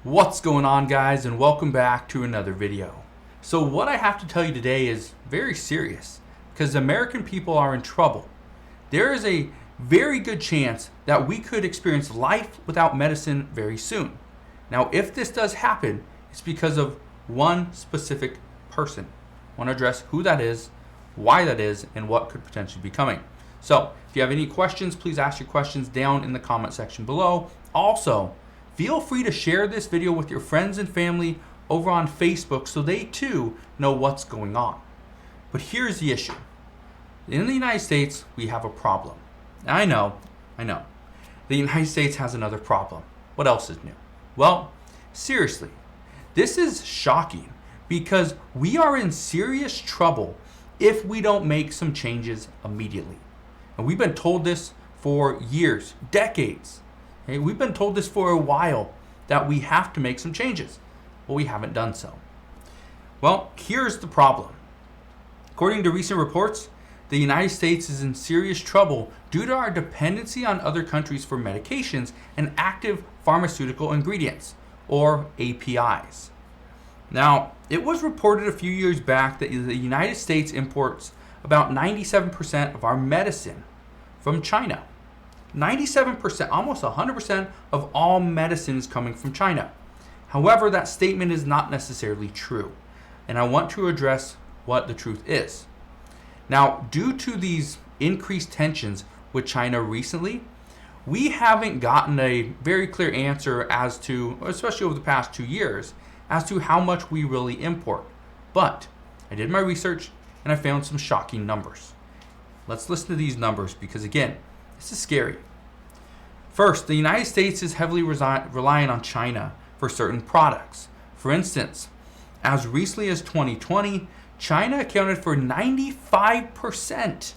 What's going on, guys, and welcome back to another video. So what I have to tell you today is very serious because the American people are in trouble. There is a very good chance that we could experience life without medicine very soon. Now, if this does happen, it's because of one specific person. I want to address who that is, why that is, and what could potentially be coming. So if you have any questions, please ask your questions down in the comment section below. Also, feel free to share this video with your friends and family over on Facebook so they too know what's going on. But here's the issue. In the United States, we have a problem. I know. The United States has another problem. What else is new? Well, seriously, this is shocking because we are in serious trouble if we don't make some changes immediately. And we've been told this for years, decades. Okay? We've been told this for a while that we have to make some changes, but we haven't done so. Well, here's the problem. According to recent reports, the United States is in serious trouble due to our dependency on other countries for medications and active pharmaceutical ingredients, or APIs. Now, it was reported a few years back that the United States imports about 97% of our medicine from China. 97%, almost 100% of all medicine is coming from China. However, that statement is not necessarily true, and I want to address what the truth is. Now, due to these increased tensions with China recently, we haven't gotten a very clear answer as to, especially over the past 2 years, as to how much we really import. But I did my research and I found some shocking numbers. Let's listen to these numbers because, again, this is scary. First, the United States is heavily reliant on China for certain products. For instance, as recently as 2020, China accounted for 95%.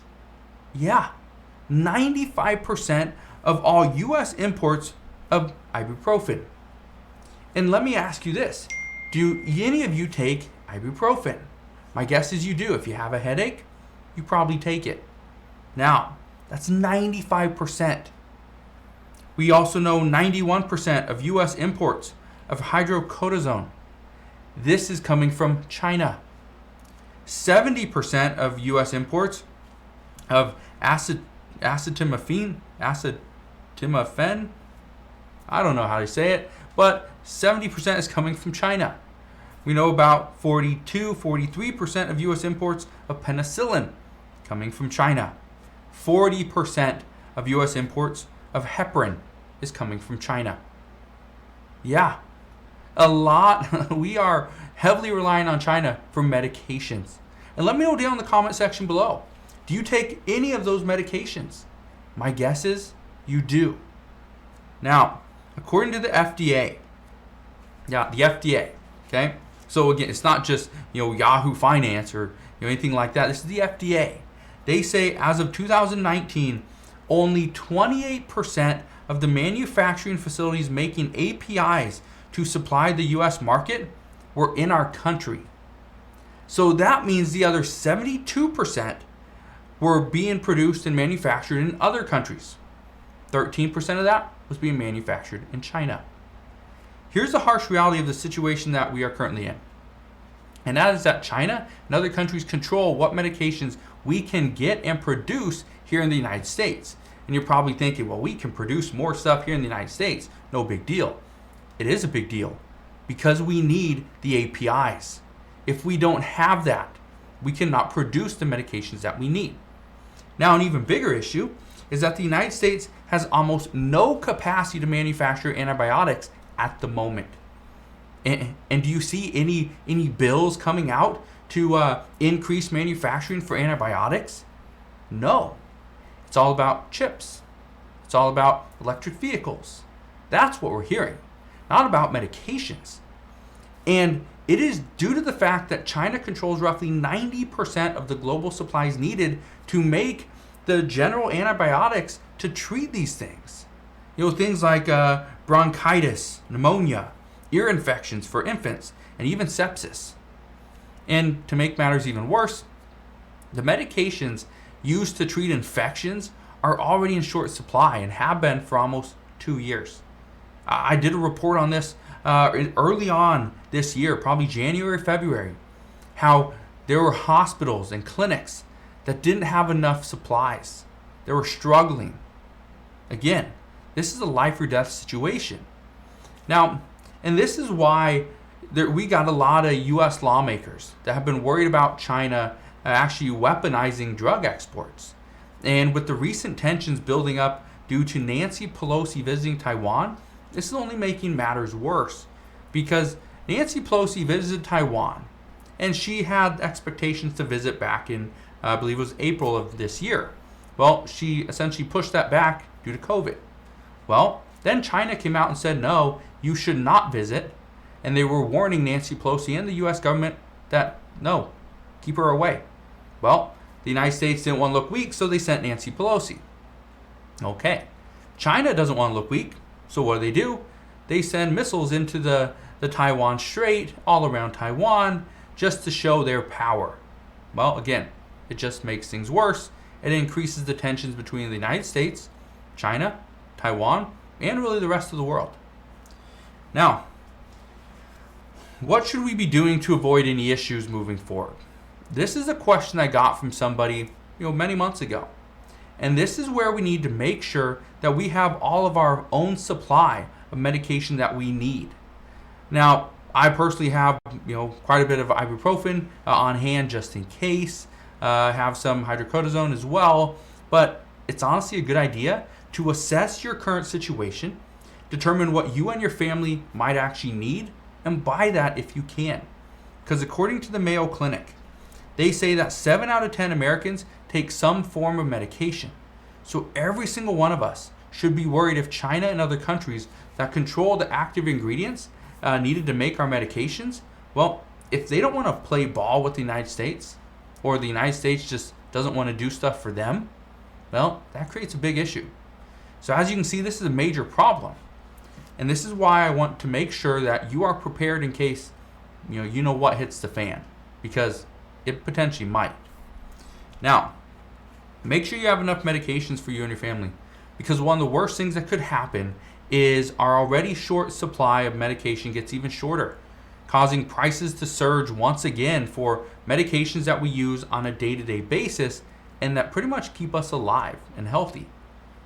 Yeah, 95% of all U.S. imports of ibuprofen. And let me ask you this. Do any of you take ibuprofen? My guess is you do. If you have a headache, you probably take it. Now, that's 95%. We also know 91% of U.S. imports of hydrocortisone. This is coming from China. 70% of U.S. imports of acetaminophen, I don't know how to say it, but 70% is coming from China. We know about 43% of U.S. imports of penicillin coming from China. 40% of U.S. imports of heparin is coming from China. Yeah, a lot. We are heavily relying on China for medications. And let me know down in the comment section below. Do you take any of those medications? My guess is you do. Now, according to the FDA, okay? So again, it's not just, Yahoo Finance or anything like that. This is the FDA. They say as of 2019, only 28% of the manufacturing facilities making APIs to supply the US market were in our country. So that means the other 72% were being produced and manufactured in other countries. 13% of that was being manufactured in China. Here's the harsh reality of the situation that we are currently in. And that is that China and other countries control what medications we can get and produce here in the United States. And you're probably thinking, well, we can produce more stuff here in the United States. No big deal. It is a big deal because we need the APIs. If we don't have that, we cannot produce the medications that we need. Now, an even bigger issue is that the United States has almost no capacity to manufacture antibiotics at the moment. And do you see any bills coming out to increase manufacturing for antibiotics? No. It's all about chips. It's all about electric vehicles. That's what we're hearing, not about medications. And it is due to the fact that China controls roughly 90% of the global supplies needed to make the general antibiotics to treat these things. Things like bronchitis, pneumonia, ear infections for infants, and even sepsis. And to make matters even worse, the medications used to treat infections are already in short supply and have been for almost 2 years. I did a report on this early on this year, probably January, February, how there were hospitals and clinics that didn't have enough supplies. They were struggling. Again, this is a life or death situation. Now, and this is why we got a lot of U.S. lawmakers that have been worried about China actually weaponizing drug exports. And with the recent tensions building up due to Nancy Pelosi visiting Taiwan, this is only making matters worse, because Nancy Pelosi visited Taiwan and she had expectations to visit back in, I believe it was April of this year. Well, she essentially pushed that back due to COVID. Well, then China came out and said, no, you should not visit. And they were warning Nancy Pelosi and the U.S. government that, no, keep her away. Well, the United States didn't want to look weak, so they sent Nancy Pelosi. Okay. China doesn't want to look weak, so what do? They send missiles into the Taiwan Strait, all around Taiwan, just to show their power. Well, again, it just makes things worse. It increases the tensions between the United States, China, Taiwan, and really the rest of the world. Now, what should we be doing to avoid any issues moving forward? This is a question I got from somebody, many months ago. And this is where we need to make sure that we have all of our own supply of medication that we need. Now, I personally have, quite a bit of ibuprofen on hand just in case. Have some hydrocortisone as well. But it's honestly a good idea to assess your current situation, determine what you and your family might actually need, and buy that if you can. Because according to the Mayo Clinic, they say that 7 out of 10 Americans take some form of medication. So every single one of us should be worried if China and other countries that control the active ingredients needed to make our medications, well, if they don't want to play ball with the United States, or the United States just doesn't want to do stuff for them, well, that creates a big issue. So as you can see, this is a major problem. And this is why I want to make sure that you are prepared in case, you know what hits the fan, because it potentially might. Now, make sure you have enough medications for you and your family, because one of the worst things that could happen is our already short supply of medication gets even shorter, causing prices to surge once again for medications that we use on a day-to-day basis and that pretty much keep us alive and healthy.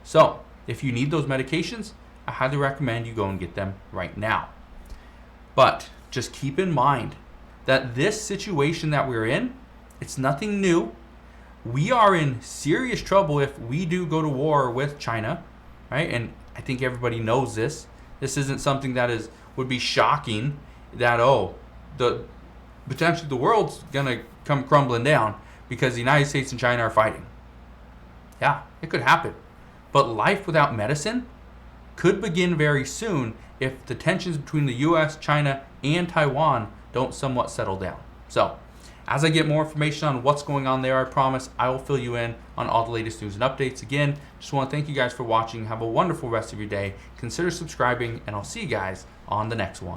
So, if you need those medications, I highly recommend you go and get them right now. But just keep in mind that this situation that we're in, it's nothing new. We are in serious trouble if we do go to war with China, right? And I think everybody knows this. This isn't something that would be shocking that, potentially the world's gonna come crumbling down because the United States and China are fighting. Yeah, it could happen. But life without medicine could begin very soon if the tensions between the US, China, and Taiwan don't somewhat settle down. So, as I get more information on what's going on there, I promise I will fill you in on all the latest news and updates. Again, just want to thank you guys for watching. Have a wonderful rest of your day. Consider subscribing, and I'll see you guys on the next one.